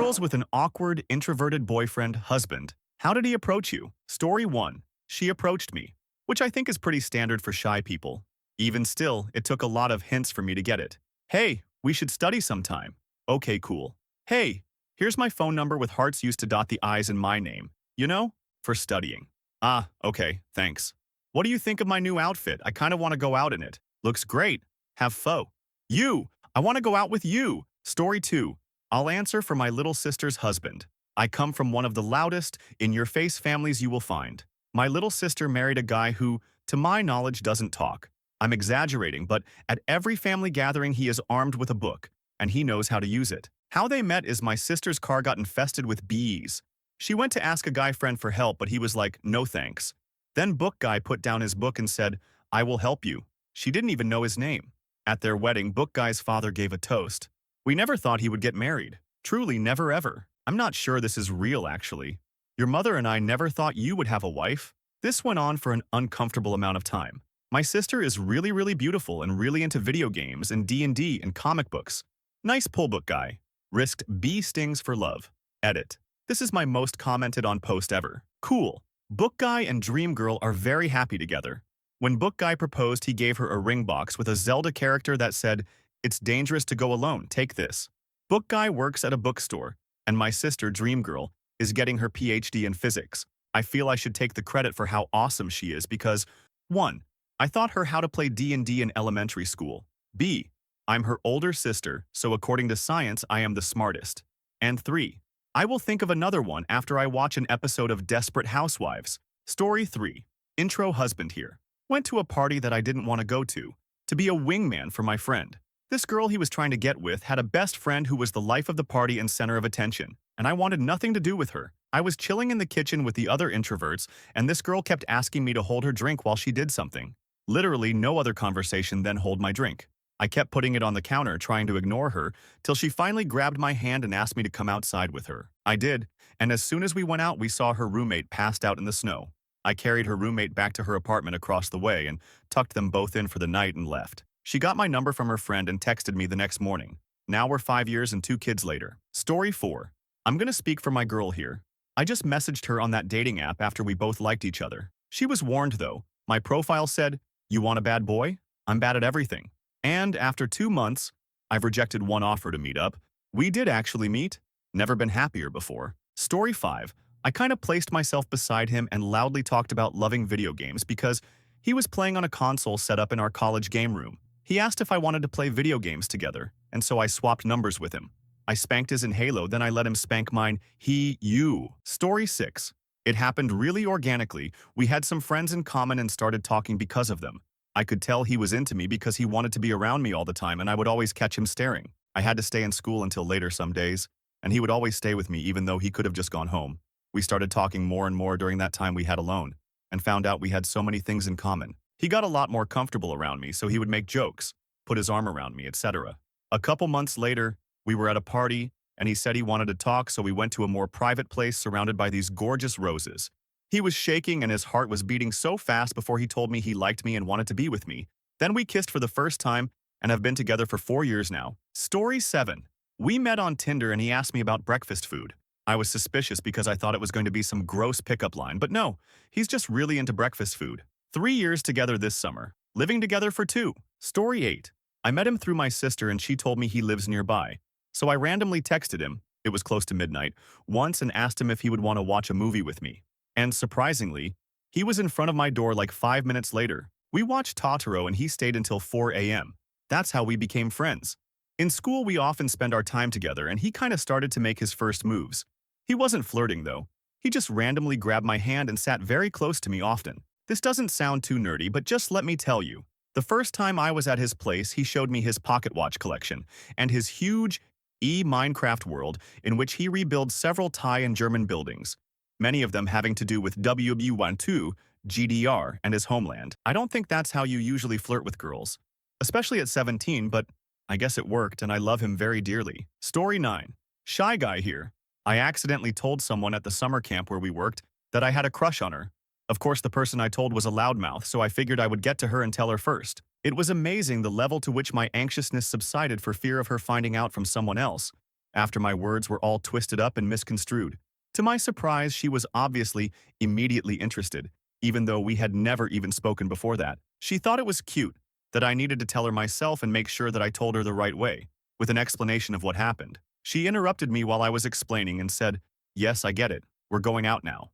Girls with an awkward, introverted boyfriend, husband. How did he approach you? Story 1. She approached me, which I think is pretty standard for shy people. Even still, it took a lot of hints for me to get it. Hey, we should study sometime. Okay, cool. Hey, here's my phone number with hearts used to dot the I's in my name. You know, for studying. Ah, okay, thanks. What do you think of my new outfit? I kind of want to go out in it. Looks great. Have faux. You! I want to go out with you. Story 2. I'll answer for my little sister's husband. I come from one of the loudest, in-your-face families you will find. My little sister married a guy who, to my knowledge, doesn't talk. I'm exaggerating, but at every family gathering he is armed with a book, and he knows how to use it. How they met is my sister's car got infested with bees. She went to ask a guy friend for help, but he was like, no thanks. Then book guy put down his book and said, I will help you. She didn't even know his name. At their wedding, book guy's father gave a toast. We never thought he would get married. Truly, never ever. I'm not sure this is real, actually. Your mother and I never thought you would have a wife. This went on for an uncomfortable amount of time. My sister is really beautiful and really into video games and D&D and comic books. Nice pull, book guy. Risked bee stings for love. Edit. This is my most commented on post ever. Cool. Book guy and dream girl are very happy together. When book guy proposed, he gave her a ring box with a Zelda character that said, it's dangerous to go alone, take this. Book guy works at a bookstore, and my sister, dream girl, is getting her PhD in physics. I feel I should take the credit for how awesome she is because 1. I taught her how to play D&D in elementary school. B. I'm her older sister, so according to science, I am the smartest. And 3. I will think of another one after I watch an episode of Desperate Housewives. Story 3. Intro husband here. Went to a party that I didn't want to go to be a wingman for my friend. This girl he was trying to get with had a best friend who was the life of the party and center of attention, and I wanted nothing to do with her. I was chilling in the kitchen with the other introverts, and this girl kept asking me to hold her drink while she did something. Literally no other conversation than hold my drink. I kept putting it on the counter, trying to ignore her, till she finally grabbed my hand and asked me to come outside with her. I did, and as soon as we went out, we saw her roommate passed out in the snow. I carried her roommate back to her apartment across the way and tucked them both in for the night and left. She got my number from her friend and texted me the next morning. Now we're 5 years and 2 kids later. Story 4. I'm gonna speak for my girl here. I just messaged her on that dating app after we both liked each other. She was warned though. My profile said, you want a bad boy? I'm bad at everything. And after 2 months, I've rejected one offer to meet up. We did actually meet. Never been happier before. Story 5. I kind of placed myself beside him and loudly talked about loving video games because he was playing on a console set up in our college game room. He asked if I wanted to play video games together, and so I swapped numbers with him. I spanked his in Halo, then I let him spank mine, you. Story 6. It happened really organically. We had some friends in common and started talking because of them. I could tell he was into me because he wanted to be around me all the time and I would always catch him staring. I had to stay in school until later some days, and he would always stay with me even though he could have just gone home. We started talking more and more during that time we had alone, and found out we had so many things in common. He got a lot more comfortable around me, so he would make jokes, put his arm around me, etc. A couple months later, we were at a party, and he said he wanted to talk, so we went to a more private place surrounded by these gorgeous roses. He was shaking and his heart was beating so fast before he told me he liked me and wanted to be with me. Then we kissed for the first time and have been together for 4 years now. Story 7. We met on Tinder and he asked me about breakfast food. I was suspicious because I thought it was going to be some gross pickup line, but no, he's just really into breakfast food. 3 years together this summer, living together for 2. Story 8. I met him through my sister and she told me he lives nearby. So I randomly texted him, it was close to midnight, once and asked him if he would want to watch a movie with me. And surprisingly, he was in front of my door like 5 minutes later. We watched Totoro and he stayed until 4 a.m. That's how we became friends. In school, we often spend our time together and he kind of started to make his first moves. He wasn't flirting though. He just randomly grabbed my hand and sat very close to me often. This doesn't sound too nerdy, but just let me tell you. The first time I was at his place, he showed me his pocket watch collection and his huge Minecraft world in which he rebuilds several Thai and German buildings, many of them having to do with WW12, GDR, and his homeland. I don't think that's how you usually flirt with girls, especially at 17, but I guess it worked and I love him very dearly. Story 9. Shy guy here. I accidentally told someone at the summer camp where we worked that I had a crush on her. Of course, the person I told was a loudmouth, so I figured I would get to her and tell her first. It was amazing the level to which my anxiousness subsided for fear of her finding out from someone else. after my words were all twisted up and misconstrued. To my surprise, she was obviously immediately interested, even though we had never even spoken before that. She thought it was cute that I needed to tell her myself and make sure that I told her the right way, with an explanation of what happened. She interrupted me while I was explaining and said, "Yes, I get it. We're going out now."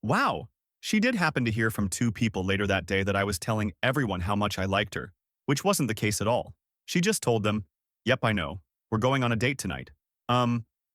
Wow. She did happen to hear from two people later that day that I was telling everyone how much I liked her, which wasn't the case at all. She just told them, "Yep, I know. We're going on a date tonight."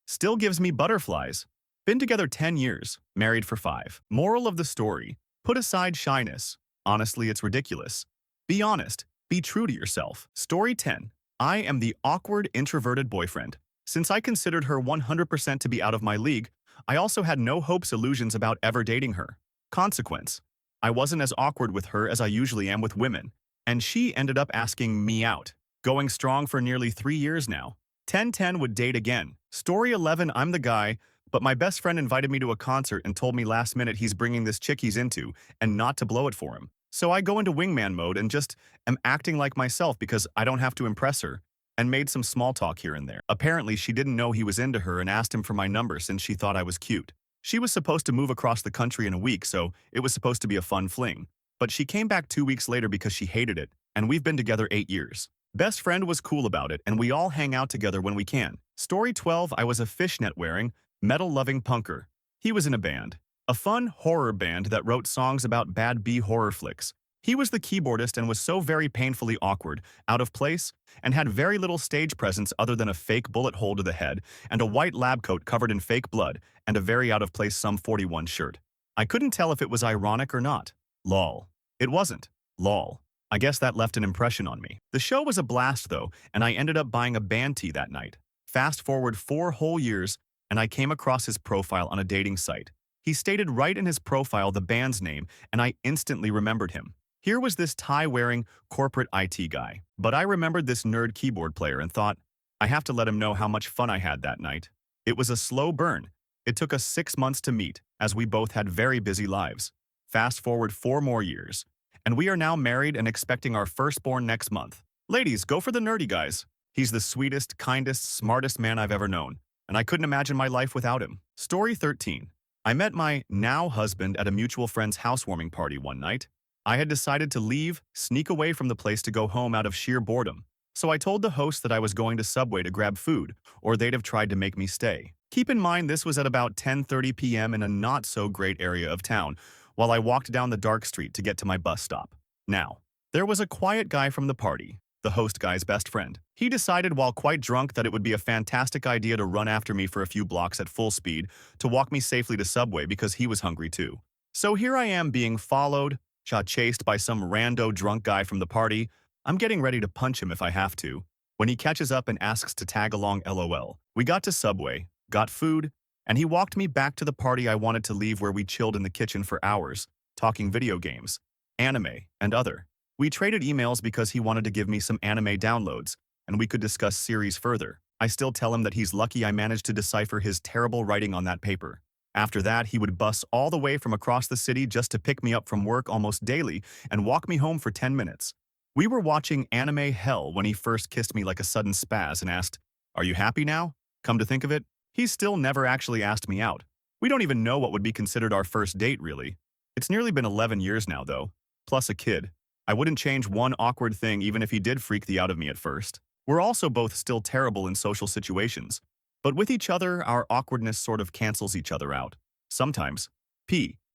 Still gives me butterflies. Been together 10 years, married for 5. Moral of the story, put aside shyness. Honestly, it's ridiculous. Be honest. Be true to yourself. Story 10. I am the awkward, introverted boyfriend. Since I considered her 100% to be out of my league, I also had no hopes illusions about ever dating her. Consequence. I wasn't as awkward with her as I usually am with women, and she ended up asking me out. Going strong for nearly 3 years now. 10-10 would date again. Story 11. I'm the guy, but my best friend invited me to a concert and told me last minute he's bringing this chick he's into and not to blow it for him. So I go into wingman mode and just am acting like myself because I don't have to impress her, and made some small talk here and there. Apparently, she didn't know he was into her and asked him for my number since she thought I was cute. She was supposed to move across the country in a week, so it was supposed to be a fun fling. But she came back 2 weeks later because she hated it, and we've been together 8 years. Best friend was cool about it, and we all hang out together when we can. Story 12. I was a fishnet-wearing, metal-loving punker. He was in a band. A fun horror band that wrote songs about bad B horror flicks. He was the keyboardist and was so very painfully awkward, out of place, and had very little stage presence other than a fake bullet hole to the head and a white lab coat covered in fake blood and a very out-of-place Sum 41 shirt. I couldn't tell if it was ironic or not. Lol. It wasn't. Lol. I guess that left an impression on me. The show was a blast though, and I ended up buying a band tee that night. Fast forward 4 whole years, and I came across his profile on a dating site. He stated right in his profile the band's name, and I instantly remembered him. Here was this tie-wearing corporate IT guy, but I remembered this nerd keyboard player and thought, I have to let him know how much fun I had that night. It was a slow burn. It took us 6 months to meet, as we both had very busy lives. Fast forward 4 more years, and we are now married and expecting our firstborn next month. Ladies, go for the nerdy guys. He's the sweetest, kindest, smartest man I've ever known, and I couldn't imagine my life without him. Story 13. I met my now husband at a mutual friend's housewarming party one night. I had decided to leave, sneak away from the place to go home out of sheer boredom. So I told the host that I was going to Subway to grab food, or they'd have tried to make me stay. Keep in mind this was at about 10:30 p.m. in a not-so-great area of town, while I walked down the dark street to get to my bus stop. Now, there was a quiet guy from the party, the host guy's best friend. He decided while quite drunk that it would be a fantastic idea to run after me for a few blocks at full speed to walk me safely to Subway because he was hungry too. So here I am being followed, chased by some rando drunk guy from the party. I'm getting ready to punch him if I have to, when he catches up and asks to tag along LOL. We got to Subway, got food, and he walked me back to the party I wanted to leave where we chilled in the kitchen for hours, talking video games, anime, and other. We traded emails because he wanted to give me some anime downloads, and we could discuss series further. I still tell him that he's lucky I managed to decipher his terrible writing on that paper. After that, he would bus all the way from across the city just to pick me up from work almost daily and walk me home for 10 minutes. We were watching anime hell when he first kissed me like a sudden spaz and asked, "Are you happy now?" Come to think of it, he's still never actually asked me out. We don't even know what would be considered our first date, really. It's nearly been 11 years now, though, plus a kid. I wouldn't change one awkward thing even if he did freak the out of me at first. We're also both still terrible in social situations. But with each other, our awkwardness sort of cancels each other out. Sometimes.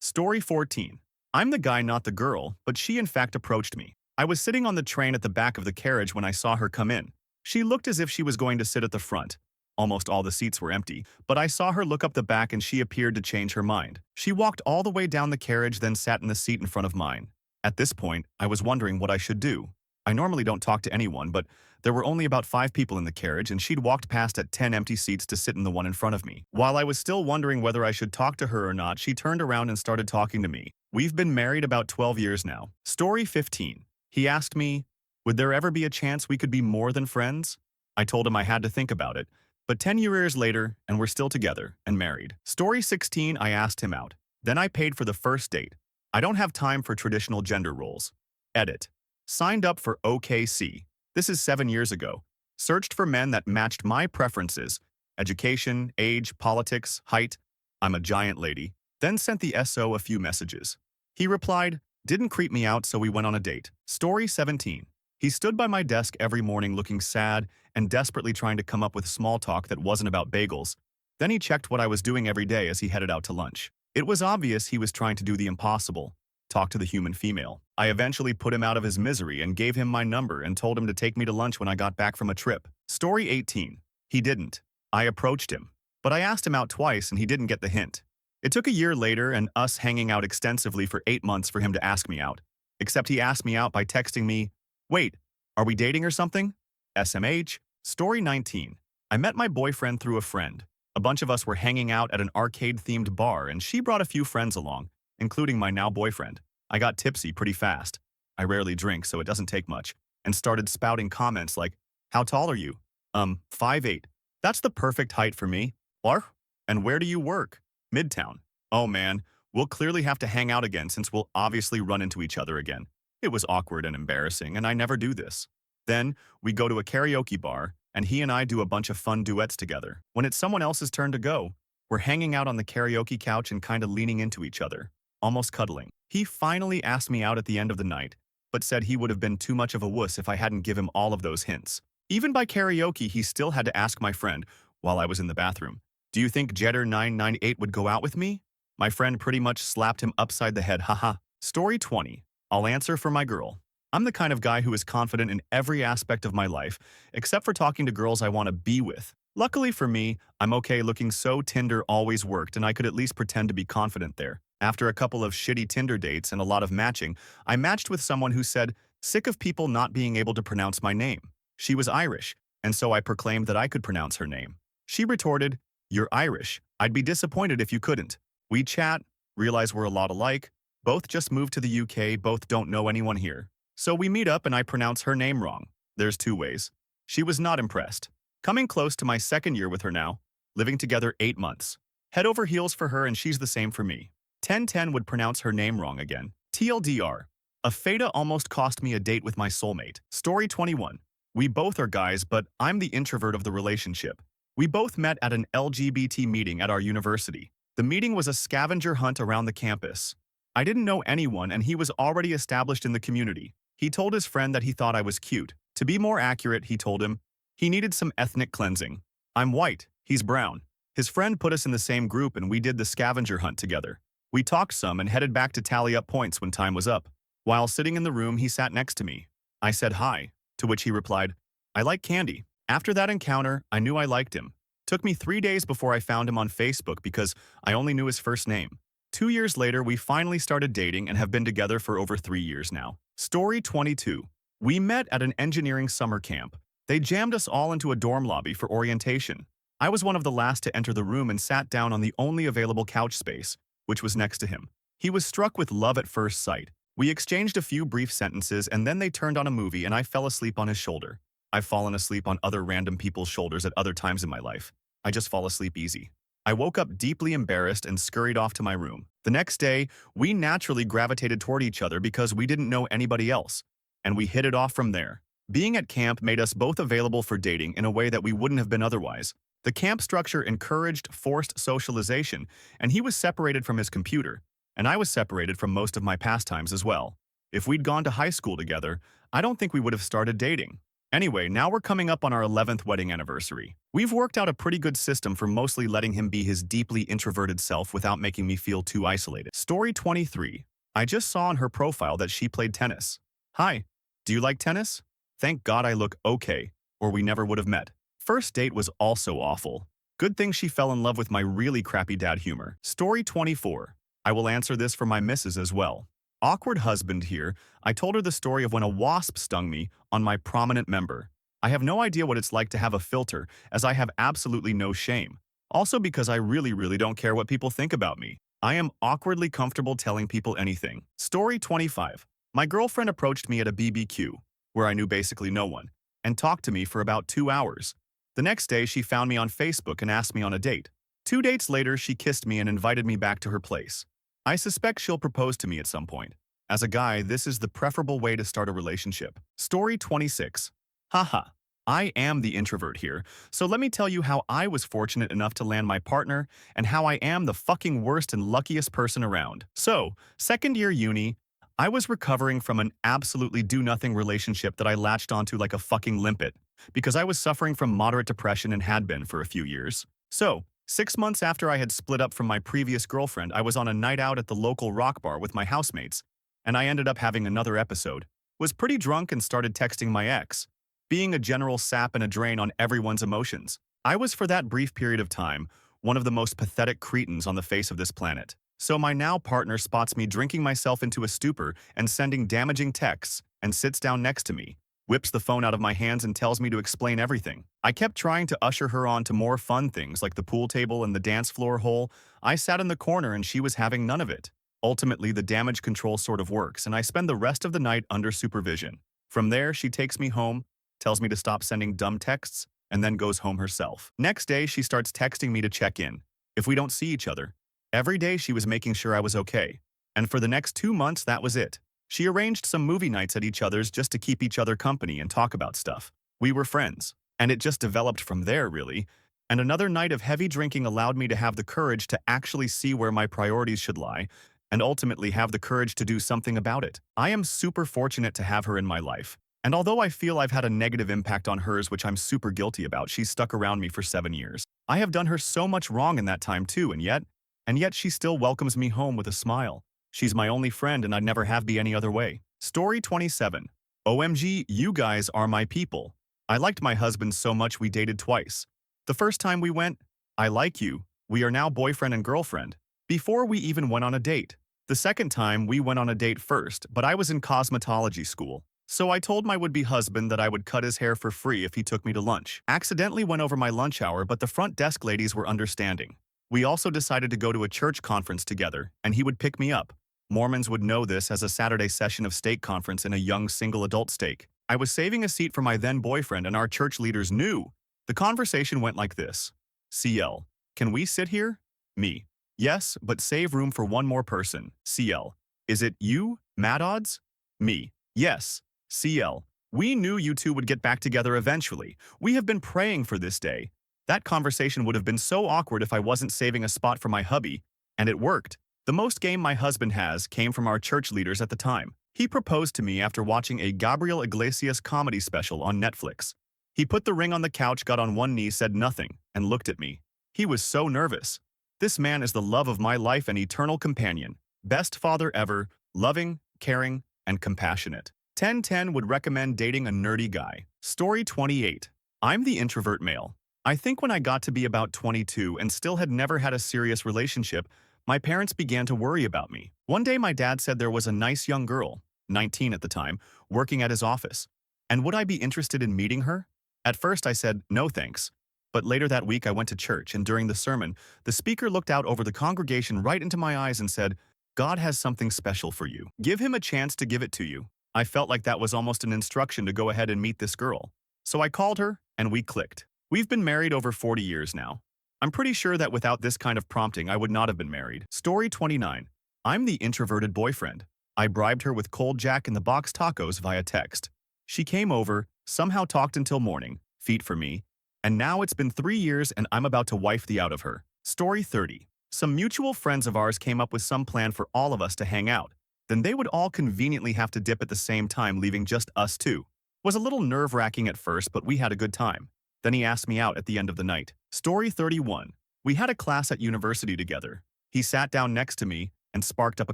Story 14. I'm the guy, not the girl, but she in fact approached me. I was sitting on the train at the back of the carriage when I saw her come in. She looked as if she was going to sit at the front. Almost all the seats were empty, but I saw her look up the back and she appeared to change her mind. She walked all the way down the carriage, then sat in the seat in front of mine. At this point, I was wondering what I should do. I normally don't talk to anyone, but there were only about 5 people in the carriage and she'd walked past at 10 empty seats to sit in the one in front of me. While I was still wondering whether I should talk to her or not, she turned around and started talking to me. We've been married about 12 years now. Story 15. He asked me, would there ever be a chance we could be more than friends? I told him I had to think about it, but 10 years later, and we're still together and married. Story 16. I asked him out. Then I paid for the first date. I don't have time for traditional gender roles. Edit. Signed up for OKC. This is 7 years ago. Searched for men that matched my preferences, education, age, politics, height. I'm a giant lady. Then sent the SO a few messages. He replied, didn't creep me out, so we went on a date. Story 17. He stood by my desk every morning looking sad and desperately trying to come up with small talk that wasn't about bagels. Then he checked what I was doing every day as he headed out to lunch. It was obvious he was trying to do the impossible, talk to the human female. I eventually put him out of his misery and gave him my number and told him to take me to lunch when I got back from a trip. Story 18. He didn't. I approached him, but I asked him out twice and he didn't get the hint. It took a year later and us hanging out extensively for 8 months for him to ask me out. Except he asked me out by texting me, wait, are we dating or something? SMH. Story 19. I met my boyfriend through a friend. A bunch of us were hanging out at an arcade-themed bar and she brought a few friends along, including my now boyfriend. I got tipsy pretty fast. I rarely drink, so it doesn't take much, and started spouting comments like, how tall are you? 5'8". That's the perfect height for me. Or? And where do you work? Midtown. Oh man, we'll clearly have to hang out again since we'll obviously run into each other again. It was awkward and embarrassing, and I never do this. Then, we go to a karaoke bar, and he and I do a bunch of fun duets together. When it's someone else's turn to go, we're hanging out on the karaoke couch and kind of leaning into each other, almost cuddling. He finally asked me out at the end of the night, but said he would have been too much of a wuss if I hadn't give him all of those hints. Even by karaoke, he still had to ask my friend, while I was in the bathroom, do you think Jetter998 would go out with me? My friend pretty much slapped him upside the head, haha. Story 20. I'll answer for my girl. I'm the kind of guy who is confident in every aspect of my life, except for talking to girls I want to be with. Luckily for me, I'm okay looking, so Tinder always worked and I could at least pretend to be confident there. After a couple of shitty Tinder dates and a lot of matching, I matched with someone who said, sick of people not being able to pronounce my name. She was Irish, and so I proclaimed that I could pronounce her name. She retorted, you're Irish. I'd be disappointed if you couldn't. We chat, realize we're a lot alike, both just moved to the UK, both don't know anyone here. So we meet up and I pronounce her name wrong. There's 2 ways. She was not impressed. Coming close to my 2nd year with her now, living together 8 months. Head over heels for her and she's the same for me. 1010 would pronounce her name wrong again. TLDR. A feta almost cost me a date with my soulmate. Story 21. We both are guys, but I'm the introvert of the relationship. We both met at an LGBT meeting at our university. The meeting was a scavenger hunt around the campus. I didn't know anyone and he was already established in the community. He told his friend that he thought I was cute. To be more accurate, he told him, he needed some ethnic cleansing. I'm white, he's brown. His friend put us in the same group and we did the scavenger hunt together. We talked some and headed back to tally up points when time was up. While sitting in the room, he sat next to me. I said hi, to which he replied, I like candy. After that encounter, I knew I liked him. Took me 3 days before I found him on Facebook because I only knew his first name. 2 years later, we finally started dating and have been together for over 3 years now. Story 22. We met at an engineering summer camp. They jammed us all into a dorm lobby for orientation. I was one of the last to enter the room and sat down on the only available couch space, which was next to him. He was struck with love at first sight. We exchanged a few brief sentences and then they turned on a movie and I fell asleep on his shoulder. I've fallen asleep on other random people's shoulders at other times in my life. I just fall asleep easy. I woke up deeply embarrassed and scurried off to my room. The next day, we naturally gravitated toward each other because we didn't know anybody else, and we hit it off from there. Being at camp made us both available for dating in a way that we wouldn't have been otherwise. The camp structure encouraged forced socialization, and he was separated from his computer, and I was separated from most of my pastimes as well. If we'd gone to high school together, I don't think we would have started dating. Anyway, now we're coming up on our 11th wedding anniversary. We've worked out a pretty good system for mostly letting him be his deeply introverted self without making me feel too isolated. Story 23. I just saw on her profile that she played tennis. Hi, do you like tennis? Thank God I look okay, or we never would have met. First date was also awful. Good thing she fell in love with my really crappy dad humor. Story 24. I will answer this for my missus as well. Awkward husband here. I told her the story of when a wasp stung me on my prominent member. I have no idea what it's like to have a filter, as I have absolutely no shame. Also because I really don't care what people think about me. I am awkwardly comfortable telling people anything. Story 25. My girlfriend approached me at a BBQ, where I knew basically no one, and talked to me for about 2 hours. The next day, she found me on Facebook and asked me on a date. 2 dates later, she kissed me and invited me back to her place. I suspect she'll propose to me at some point. As a guy, this is the preferable way to start a relationship. Story 26. Haha. I am the introvert here, so let me tell you how I was fortunate enough to land my partner and how I am the fucking worst and luckiest person around. So, second year uni, I was recovering from an absolutely do-nothing relationship that I latched onto like a fucking limpet because I was suffering from moderate depression and had been for a few years. So, 6 months after I had split up from my previous girlfriend, I was on a night out at the local rock bar with my housemates, and I ended up having another episode. Was pretty drunk and started texting my ex, being a general sap and a drain on everyone's emotions. I was, for that brief period of time, one of the most pathetic cretins on the face of this planet. So my now partner spots me drinking myself into a stupor and sending damaging texts and sits down next to me, whips the phone out of my hands and tells me to explain everything. I kept trying to usher her on to more fun things like the pool table and the dance floor hole. I sat in the corner and she was having none of it. Ultimately, the damage control sort of works, and I spend the rest of the night under supervision. From there, she takes me home, tells me to stop sending dumb texts, and then goes home herself. Next day, she starts texting me to check in, if we don't see each other. Every day, she was making sure I was okay. And for the next 2 months, that was it. She arranged some movie nights at each other's just to keep each other company and talk about stuff. We were friends. And it just developed from there, really. And another night of heavy drinking allowed me to have the courage to actually see where my priorities should lie, and ultimately have the courage to do something about it. I am super fortunate to have her in my life. And although I feel I've had a negative impact on hers, which I'm super guilty about, she's stuck around me for 7 years. I have done her so much wrong in that time too, and yet she still welcomes me home with a smile. She's my only friend and I'd never have be any other way. Story 27. OMG, you guys are my people. I liked my husband so much we dated twice. The first time we went, I like you. We are now boyfriend and girlfriend. Before we even went on a date. The second time, we went on a date first, but I was in cosmetology school. So I told my would-be husband that I would cut his hair for free if he took me to lunch. Accidentally went over my lunch hour, but the front desk ladies were understanding. We also decided to go to a church conference together, and he would pick me up. Mormons would know this as a Saturday session of stake conference in a young single adult stake. I was saving a seat for my then boyfriend and our church leaders knew. The conversation went like this. CL, can we sit here? Me. Yes, but save room for one more person. CL, is it you, Mad Odds? Me. Yes. CL, we knew you two would get back together eventually. We have been praying for this day. That conversation would have been so awkward if I wasn't saving a spot for my hubby, and it worked. The most game my husband has came from our church leaders at the time. He proposed to me after watching a Gabriel Iglesias comedy special on Netflix. He put the ring on the couch, got on one knee, said nothing, and looked at me. He was so nervous. This man is the love of my life and eternal companion. Best father ever, loving, caring, and compassionate. 1010 would recommend dating a nerdy guy. Story 28. I'm the introvert male. I think when I got to be about 22 and still had never had a serious relationship, my parents began to worry about me. One day my dad said there was a nice young girl, 19 at the time, working at his office. And would I be interested in meeting her? At first I said, no thanks. But later that week I went to church, and during the sermon, the speaker looked out over the congregation right into my eyes and said, God has something special for you. Give him a chance to give it to you. I felt like that was almost an instruction to go ahead and meet this girl. So I called her, and we clicked. We've been married over 40 years now. I'm pretty sure that without this kind of prompting, I would not have been married. Story 29. I'm the introverted boyfriend. I bribed her with cold Jack in the Box tacos via text. She came over, somehow talked until morning, feet for me, and now it's been 3 years and I'm about to wife the out of her. Story 30. Some mutual friends of ours came up with some plan for all of us to hang out. Then they would all conveniently have to dip at the same time, leaving just us two. Was a little nerve-wracking at first, but we had a good time. Then he asked me out at the end of the night. Story 31. We had a class at university together. He sat down next to me and sparked up a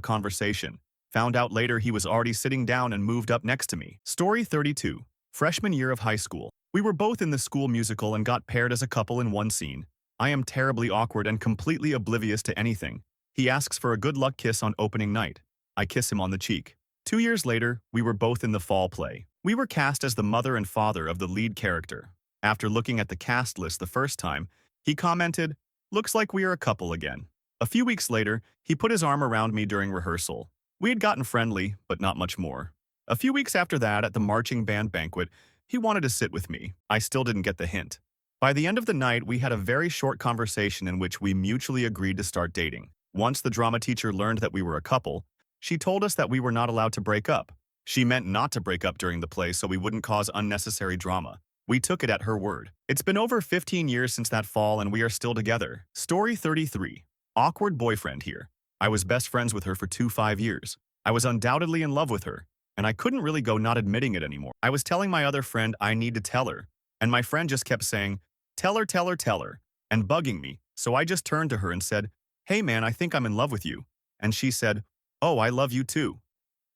conversation. Found out later he was already sitting down and moved up next to me. Story 32. Freshman year of high school. We were both in the school musical and got paired as a couple in one scene. I am terribly awkward and completely oblivious to anything. He asks for a good luck kiss on opening night. I kiss him on the cheek. 2 years later, we were both in the fall play. We were cast as the mother and father of the lead character. After looking at the cast list the first time, he commented, "Looks like we are a couple again." A few weeks later, he put his arm around me during rehearsal. We had gotten friendly, but not much more. A few weeks after that, at the marching band banquet, he wanted to sit with me. I still didn't get the hint. By the end of the night, we had a very short conversation in which we mutually agreed to start dating. Once the drama teacher learned that we were a couple, she told us that we were not allowed to break up. She meant not to break up during the play so we wouldn't cause unnecessary drama. We took it at her word. It's been over 15 years since that fall and we are still together. Story 33. Awkward boyfriend here. I was best friends with her for 5 years. I was undoubtedly in love with her, and I couldn't really go not admitting it anymore. I was telling my other friend I need to tell her, and my friend just kept saying, tell her, tell her, tell her, and bugging me. So I just turned to her and said, hey man, I think I'm in love with you. And she said, oh, I love you too.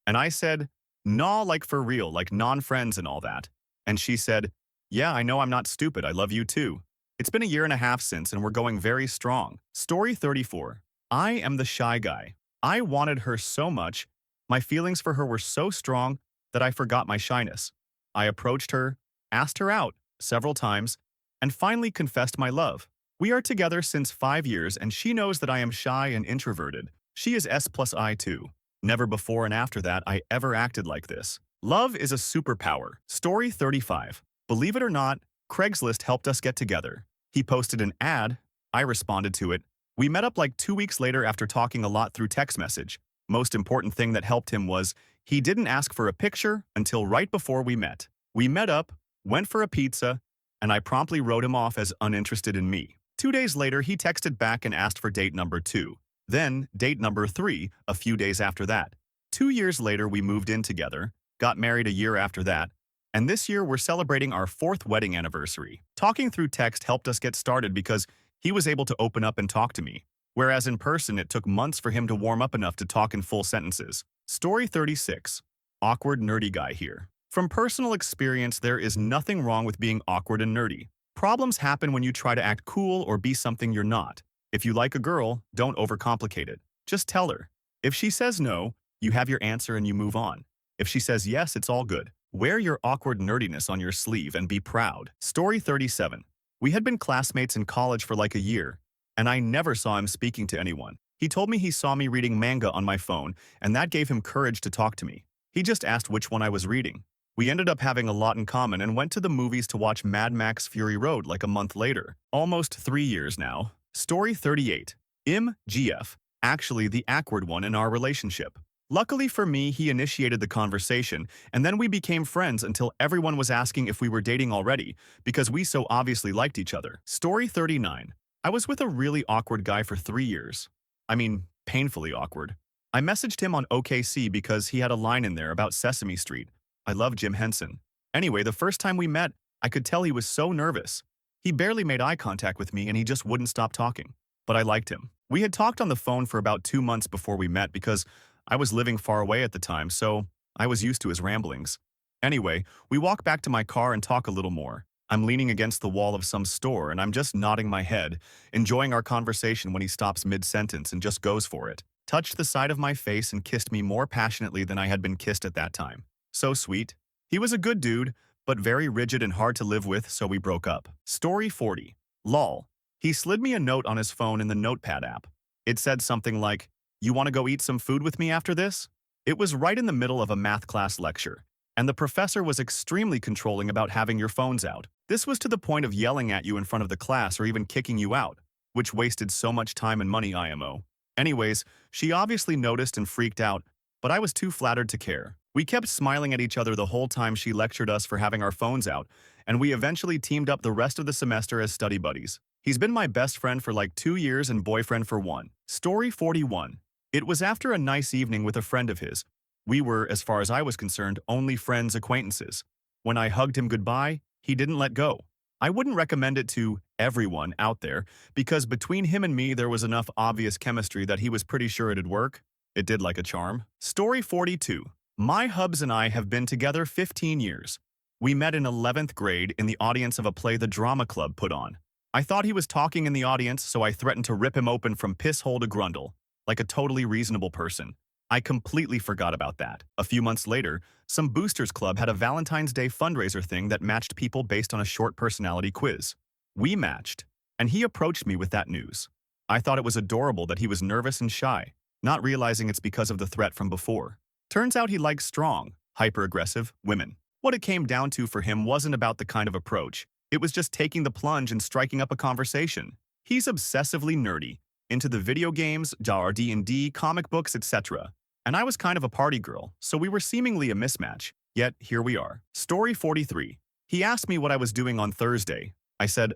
And I said, nah, like for real, like non-friends and all that. And she said, yeah, I know I'm not stupid, I love you too. It's been a year and a half since and we're going very strong. Story 34. I am the shy guy. I wanted her so much. My feelings for her were so strong that I forgot my shyness. I approached her, asked her out several times, and finally confessed my love. We are together since 5 years and she knows that I am shy and introverted. She is S plus I too. Never before and after that I ever acted like this. Love is a superpower. Story 35. Believe it or not, Craigslist helped us get together. He posted an ad. I responded to it. We met up like 2 weeks later after talking a lot through text message. Most important thing that helped him was he didn't ask for a picture until right before we met. We met up, went for a pizza, and I promptly wrote him off as uninterested in me. 2 days later, he texted back and asked for date number 2. Then, date number 3, a few days after that. 2 years later, we moved in together, got married a year after that, and this year we're celebrating our 4th wedding anniversary. Talking through text helped us get started because he was able to open up and talk to me, whereas in person it took months for him to warm up enough to talk in full sentences. Story 36. Awkward nerdy guy here. From personal experience, there is nothing wrong with being awkward and nerdy. Problems happen when you try to act cool or be something you're not. If you like a girl, don't overcomplicate it. Just tell her. If she says no, you have your answer and you move on. If she says yes, it's all good. Wear your awkward nerdiness on your sleeve and be proud. Story 37. We had been classmates in college for like a year, and I never saw him speaking to anyone. He told me he saw me reading manga on my phone, and that gave him courage to talk to me. He just asked which one I was reading. We ended up having a lot in common and went to the movies to watch Mad Max Fury Road like a month later. Almost 3 years now. Story 38. GF. Actually the awkward one in our relationship. Luckily for me, he initiated the conversation, and then we became friends until everyone was asking if we were dating already, because we so obviously liked each other. Story 39. I was with a really awkward guy for 3 years. I mean, painfully awkward. I messaged him on OKC because he had a line in there about Sesame Street. I love Jim Henson. Anyway, the first time we met, I could tell he was so nervous. He barely made eye contact with me and he just wouldn't stop talking. But I liked him. We had talked on the phone for about 2 months before we met because I was living far away at the time, so I was used to his ramblings. Anyway, we walk back to my car and talk a little more. I'm leaning against the wall of some store and I'm just nodding my head, enjoying our conversation when he stops mid-sentence and just goes for it. Touched the side of my face and kissed me more passionately than I had been kissed at that time. So sweet. He was a good dude, but very rigid and hard to live with, so we broke up. Story 40. Lol. He slid me a note on his phone in the Notepad app. It said something like, "You want to go eat some food with me after this?" It was right in the middle of a math class lecture, and the professor was extremely controlling about having your phones out. This was to the point of yelling at you in front of the class or even kicking you out, which wasted so much time and money IMO. Anyways, she obviously noticed and freaked out, but I was too flattered to care. We kept smiling at each other the whole time she lectured us for having our phones out, and we eventually teamed up the rest of the semester as study buddies. He's been my best friend for like 2 years and boyfriend for 1. Story 41. It was after a nice evening with a friend of his. We were, as far as I was concerned, only friends, acquaintances. When I hugged him goodbye, he didn't let go. I wouldn't recommend it to everyone out there because between him and me there was enough obvious chemistry that he was pretty sure it'd work. It did like a charm. Story 42. My hubs and I have been together 15 years. We met in 11th grade in the audience of a play the drama club put on. I thought he was talking in the audience, so I threatened to rip him open from piss hole to grundle, like a totally reasonable person. I completely forgot about that. A few months later, some Boosters Club had a Valentine's Day fundraiser thing that matched people based on a short personality quiz. We matched, and he approached me with that news. I thought it was adorable that he was nervous and shy, not realizing it's because of the threat from before. Turns out he likes strong, hyper-aggressive women. What it came down to for him wasn't about the kind of approach. It was just taking the plunge and striking up a conversation. He's obsessively nerdy, into the video games, D&D, comic books, etc. And I was kind of a party girl, so we were seemingly a mismatch. Yet, here we are. Story 43. He asked me what I was doing on Thursday. I said,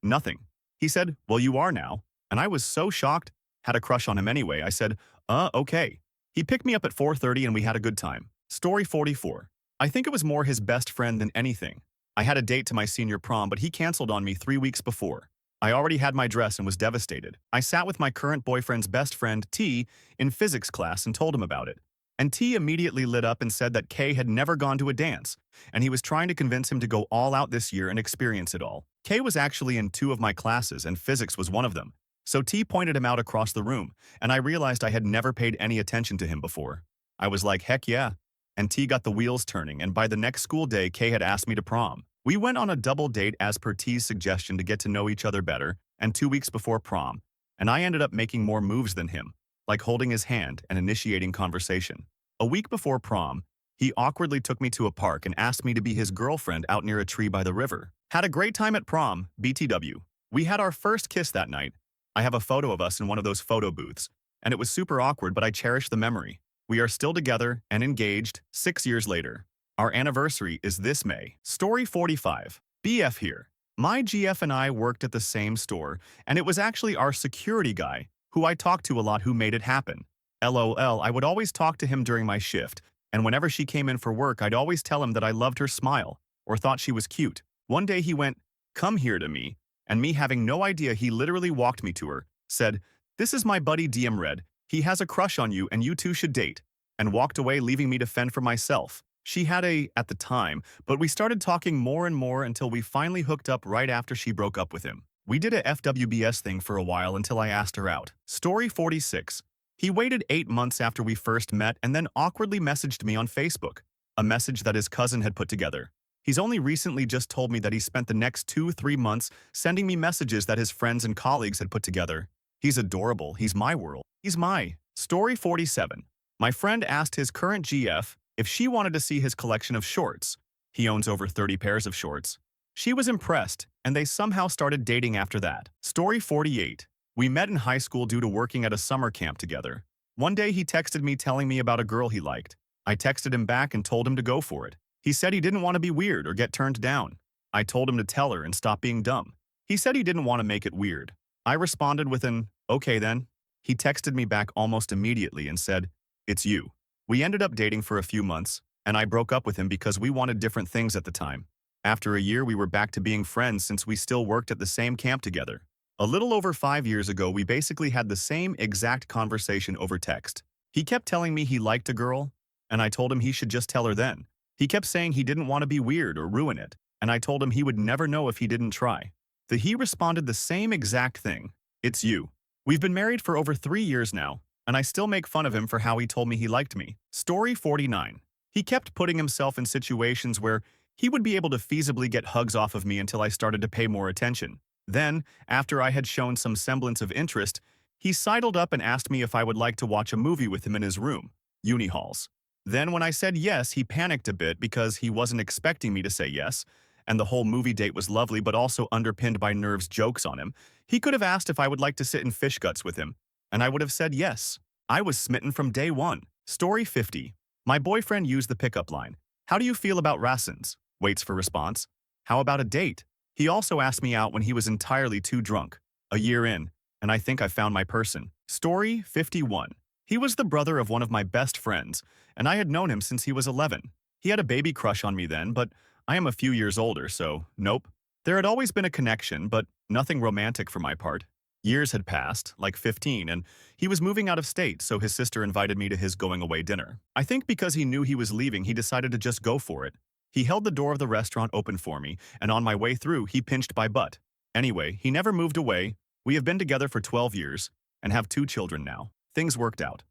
nothing. He said, well, you are now. And I was so shocked. Had a crush on him anyway. I said, okay. He picked me up at 4:30 and we had a good time. Story 44. I think it was more his best friend than anything. I had a date to my senior prom, but he canceled on me 3 weeks before. I already had my dress and was devastated. I sat with my current boyfriend's best friend, T, in physics class and told him about it. And T immediately lit up and said that K had never gone to a dance, and he was trying to convince him to go all out this year and experience it all. K was actually in 2 of my classes, and physics was one of them. So T pointed him out across the room, and I realized I had never paid any attention to him before. I was like, heck yeah. And T got the wheels turning, and by the next school day, K had asked me to prom. We went on a double date as per T's suggestion to get to know each other better, and 2 weeks before prom, and I ended up making more moves than him, like holding his hand and initiating conversation. A week before prom, he awkwardly took me to a park and asked me to be his girlfriend out near a tree by the river. Had a great time at prom, BTW. We had our first kiss that night. I have a photo of us in one of those photo booths, and it was super awkward, but I cherish the memory. We are still together and engaged 6 years later. Our anniversary is this May. Story 45. BF here. My GF and I worked at the same store, and it was actually our security guy, who I talked to a lot, who made it happen. LOL, I would always talk to him during my shift, and whenever she came in for work, I'd always tell him that I loved her smile, or thought she was cute. One day he went, "Come here," to me, and me having no idea, he literally walked me to her, said, "This is my buddy DM Red. He has a crush on you and you two should date," and walked away, leaving me to fend for myself. She had at the time, but we started talking more and more until we finally hooked up right after she broke up with him. We did a FWBS thing for a while until I asked her out. Story 46. He waited 8 months after we first met and then awkwardly messaged me on Facebook, a message that his cousin had put together. He's only recently just told me that he spent the next 2-3 months sending me messages that his friends and colleagues had put together. He's adorable. He's my world. He's my. Story 47. My friend asked his current GF if she wanted to see his collection of shorts. He owns over 30 pairs of shorts. She was impressed, and they somehow started dating after that. Story 48. We met in high school due to working at a summer camp together. One day he texted me telling me about a girl he liked. I texted him back and told him to go for it. He said he didn't want to be weird or get turned down. I told him to tell her and stop being dumb. He said he didn't want to make it weird. I responded with an, "Okay then." He texted me back almost immediately and said, "It's you." We ended up dating for a few months, and I broke up with him because we wanted different things at the time. After a year, we were back to being friends since we still worked at the same camp together. A little over 5 years ago, we basically had the same exact conversation over text. He kept telling me he liked a girl, and I told him he should just tell her then. He kept saying he didn't want to be weird or ruin it, and I told him he would never know if he didn't try. He responded the same exact thing. "It's you." We've been married for over 3 years now, and I still make fun of him for how he told me he liked me. Story 49. He kept putting himself in situations where he would be able to feasibly get hugs off of me until I started to pay more attention. Then, after I had shown some semblance of interest, he sidled up and asked me if I would like to watch a movie with him in his room, uni halls. Then when I said yes, he panicked a bit because he wasn't expecting me to say yes, and the whole movie date was lovely but also underpinned by nerves jokes on him. He could have asked if I would like to sit in fish guts with him, and I would have said yes. I was smitten from day one. Story 50. My boyfriend used the pickup line, "How do you feel about raisins?" Waits for response. "How about a date?" He also asked me out when he was entirely too drunk. A year in, and I think I found my person. Story 51. He was the brother of one of my best friends, and I had known him since he was 11. He had a baby crush on me then, but I am a few years older, so nope. There had always been a connection, but nothing romantic for my part. Years had passed, like 15, and he was moving out of state, so his sister invited me to his going-away dinner. I think because he knew he was leaving, he decided to just go for it. He held the door of the restaurant open for me, and on my way through, he pinched my butt. Anyway, he never moved away. We have been together for 12 years and have 2 children now. Things worked out.